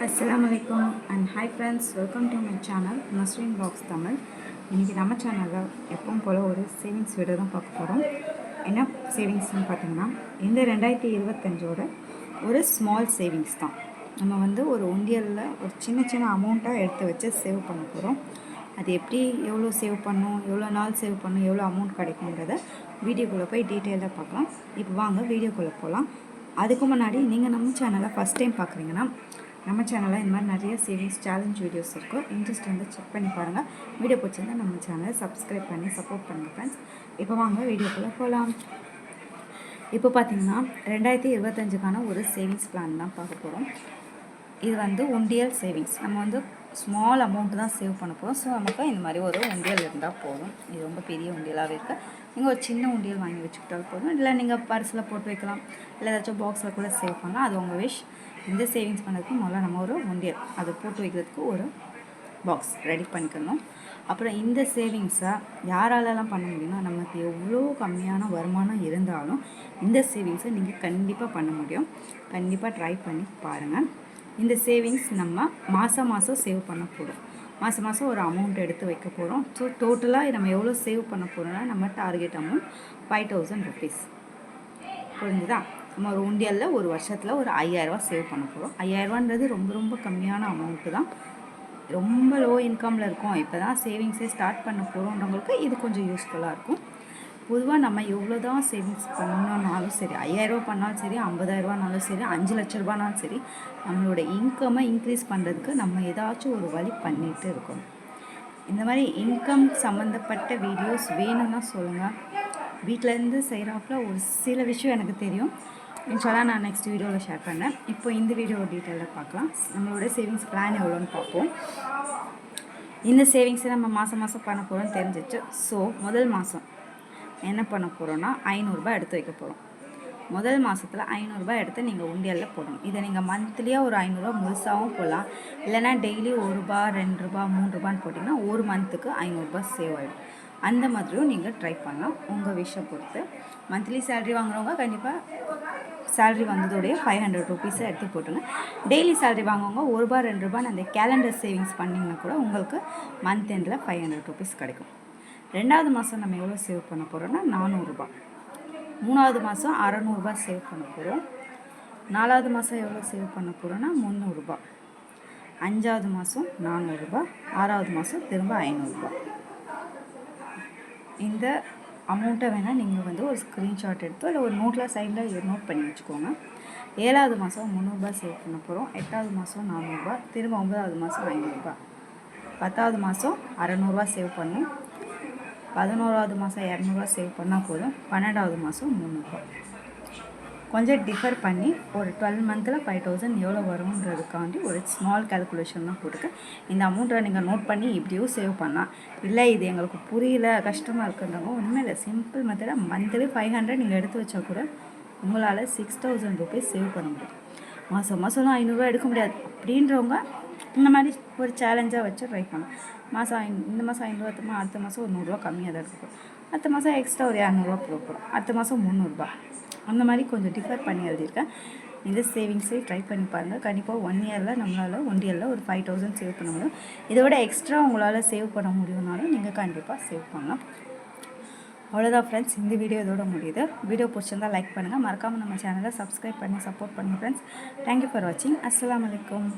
Assalamualaikum and hi friends, welcome to my channel Nasreen Box Tamil. இன்றைக்கி நம்ம சேனலில் எப்பவும் போல் ஒரு சேவிங்ஸ் வீடியோ தான் பார்க்க போகிறோம். என்ன சேவிங்ஸ்னு பார்த்தீங்கன்னா, இந்த 2025ஓட ஒரு ஸ்மால் சேவிங்ஸ் தான். நம்ம ஒரு உண்டியலில் ஒரு சின்ன அமௌண்ட்டாக எடுத்து வச்சு சேவ் பண்ண போகிறோம். அது எப்படி எவ்வளோ சேவ் பண்ணணும், எவ்வளோ நாள் சேவ் பண்ணணும், எவ்வளோ அமௌண்ட் கிடைக்குன்றத வீடியோக்குள்ளே போய் டீட்டெயிலாக பார்க்கலாம். இப்போ வாங்க வீடியோக்குள்ளே போகலாம். அதுக்கு முன்னாடி நீங்கள் நம்ம சேனலை ஃபஸ்ட் டைம் பார்க்குறீங்கன்னா, நம்ம சேனலில் இந்த மாதிரி நிறைய சேவிங்ஸ் சேலஞ்ச் வீடியோஸ் இருக்கும். இன்ட்ரெஸ்ட் வந்து செக் பண்ணி பாருங்கள். வீடியோ பிடிச்சிருந்தால் நம்ம சேனலை சப்ஸ்கிரைப் பண்ணி சப்போர்ட் பண்ணுங்கள் ஃப்ரெண்ட்ஸ். இப்போ வாங்க வீடியோக்குள்ளே போகலாம். இப்போ பார்த்திங்கன்னா 2025க்கான ஒரு சேவிங்ஸ் பிளான் தான் பார்க்க போகிறோம். இது உண்டியல் சேவிங்ஸ். நம்ம ஸ்மால் அமௌண்ட் தான் சேவ் பண்ண போகிறோம். ஸோ நமக்கு இந்த மாதிரி ஒரு உண்டியல் இருந்தால் போதும். இது ரொம்ப பெரிய உண்டியலாகவே இருக்குது. நீங்கள் ஒரு சின்ன உண்டியல் வாங்கி வச்சுக்கிட்டால் போதும். இல்லை நீங்கள் பர்ஸில் போட்டு வைக்கலாம், இல்லை ஏதாச்சும் பாக்ஸில் கூட சேவ் பண்ணலாம். அது உங்கள் விஷ். இந்த சேவிங்ஸ் பண்ணுறதுக்கு முதல்ல நம்ம ஒரு உண்டியல் அது போட்டு வைக்கிறதுக்கு ஒரு பாக்ஸ் ரெடி பண்ணிக்கணும். அப்புறம் இந்த சேவிங்ஸை யாராலலாம் பண்ண முடியும்னா, நமக்கு எவ்வளோ கம்மியான வருமானம் இருந்தாலும் இந்த சேவிங்ஸை நீங்கள் கண்டிப்பாக பண்ண முடியும். கண்டிப்பாக ட்ரை பண்ணி பாருங்கள். இந்த சேவிங்ஸ் நம்ம மாதம் சேவ் பண்ண போகிறோம். மாதம் ஒரு அமௌண்ட் எடுத்து வைக்க போகிறோம். ஸோ டோட்டலாக நம்ம எவ்வளோ சேவ் பண்ண போகிறோம்னா, நம்ம டார்கெட் அமௌண்ட் 5000 rupees. புரிஞ்சுதா? நம்ம ஒரு உண்டியலில் ஒரு வருஷத்தில் ஒரு 5000 சேவ் பண்ண போகிறோம். 5000ன்றது ரொம்ப கம்மியான அமௌண்ட்டு தான். ரொம்ப லோ இன்கமில் இருக்கும், இப்போ தான் சேவிங்ஸே ஸ்டார்ட் பண்ண போகிறோன்றவங்களுக்கு இது கொஞ்சம் யூஸ்ஃபுல்லாக இருக்கும். பொதுவாக நம்ம எவ்வளோ தான் சேவிங்ஸ் பண்ணணுன்னாலும் சரி, 5000 பண்ணாலும் சரி, 50000 சரி, 5 லட்ச ரூபானாலும் சரி, நம்மளோட இன்கம்மை இன்க்ரீஸ் பண்ணுறதுக்கு நம்ம ஏதாச்சும் ஒரு வழி பண்ணிகிட்டு இருக்கணும். இந்த மாதிரி இன்கம் சம்மந்தப்பட்ட வீடியோஸ் வேணும்னா சொல்லுங்கள். வீட்டிலேருந்து செய்கிறாப்புல ஒரு சில விஷயம் எனக்கு தெரியும். இன்ஷால்லா நான் நெக்ஸ்ட் வீடியோவில் ஷேர் பண்ணேன். இப்போ இந்த வீடியோ டீட்டெயிலாக பார்க்கலாம். நம்மளோட சேவிங்ஸ் பிளான் எவ்வளோன்னு பார்ப்போம். இந்த சேவிங்ஸை நம்ம மாதம் பண்ண போகிறோம்னு தெரிஞ்சிச்சு. ஸோ முதல் மாதம் என்ன பண்ண போகிறோன்னா, 500 எடுத்து வைக்க போகிறோம். முதல் மாதத்தில் 500 எடுத்து நீங்கள் உண்டியலில் போடணும். இதை நீங்கள் மந்த்லியாக ஒரு 500 முழுசாகவும் போடலாம். இல்லைனா டெய்லி ₹1, ₹2, ₹3 போட்டிங்கன்னா ஒரு மந்த்துக்கு 500 சேவ் ஆகிடும். அந்த மாதிரியும் நீங்கள் ட்ரை பண்ணலாம், உங்கள் விஷயம் பொறுத்து. மந்த்லி சேலரி வாங்குறவங்க கண்டிப்பாக சேலரி வந்ததோடைய 500 rupees எடுத்து போட்டுங்க. டெய்லி சேலரி வாங்குவவங்க ₹1, ₹2 அந்த கேலண்டர் சேவிங்ஸ் பண்ணிங்கன்னா கூட உங்களுக்கு மந்த் எண்டில் 500 rupees கிடைக்கும். 2வது மாதம் நம்ம எவ்வளோ சேவ் பண்ண போகிறோன்னா ₹400. 3வது மாதம் ₹600 சேவ் பண்ண போகிறோம். 4வது மாதம் எவ்வளோ சேவ் பண்ண போகிறோன்னா ₹300. 5வது மாதம் ₹400. 6வது மாதம் திரும்ப ₹500. இந்த அமௌண்ட்டை வேணால் நீங்கள் ஒரு ஸ்க்ரீன்ஷாட் எடுத்து இல்லை ஒரு நோட்டில் சைடில் நோட் பண்ணி வச்சுக்கோங்க. 7வது மாதம் ₹300 சேவ் பண்ண போகிறோம். 8வது மாதம் ₹400. திரும்ப 9வது மாதம் ₹500. 10வது மாதம் ₹600 சேவ் பண்ணணும். 11வது மாதம் ₹200 சேவ் பண்ணால் போதும். 12வது மாதம் ₹300. கொஞ்சம் டிஃபர் பண்ணி ஒரு 12 மந்தில் 5000 எவ்வளோ வரும்ன்றதுக்காண்டி ஒரு ஸ்மால் கேல்குலேஷன் தான் போட்டுக்க. இந்த அமௌண்ட்டை நீங்கள் நோட் பண்ணி இப்படியும் சேவ் பண்ணலாம். இல்லை இது எங்களுக்கு புரியல, கஷ்டமாக இருக்குன்றவங்க ஒன்றுமே இல்லை, சிம்பிள் மெத்தடாக மந்த்லி 500 நீங்கள் எடுத்து வச்சா கூட உங்களால் 6000 rupees சேவ் பண்ண முடியும். மாதம் 500 எடுக்க முடியாது அப்படின்றவங்க இந்த மாதிரி ஒரு சேலஞ்சாக வச்சு ட்ரை பண்ணலாம். இந்த மாதம் 500, அடுத்த மாதம் ஒரு ₹100 கம்மியாக தான் இருக்கும். அடுத்த மாதம் எக்ஸ்ட்ரா ஒரு ₹200 போகிறோம். அடுத்த மாதம் ₹300. அந்த மாதிரி கொஞ்சம் டிஃபர் பண்ணி எழுதியிருக்கேன். இந்த சேவிங்ஸை ட்ரை பண்ணி பாருங்கள். கண்டிப்பாக 1 இயரில் நம்மளால் உண்டியலில் ஒரு 5000 சேவ் பண்ண முடியும். இதோட எக்ஸ்ட்ரா உங்களால் சேவ் பண்ண முடியும்னாலும் நீங்கள் கண்டிப்பாக சேவ் பண்ணலாம். அவ்வளோதான் ஃப்ரெண்ட்ஸ், இந்த வீடியோ இதோட முடியுது. வீடியோ பிடிச்சிருந்தால் லைக் பண்ணுங்கள். மறக்காமல் நம்ம சேனலை சப்ஸ்கிரைப் பண்ணி சப்போர்ட் பண்ணுங்கள் ஃப்ரெண்ட்ஸ். தேங்க்யூ ஃபார் வாட்சிங். அஸ்ஸலாமு அலைக்கும்.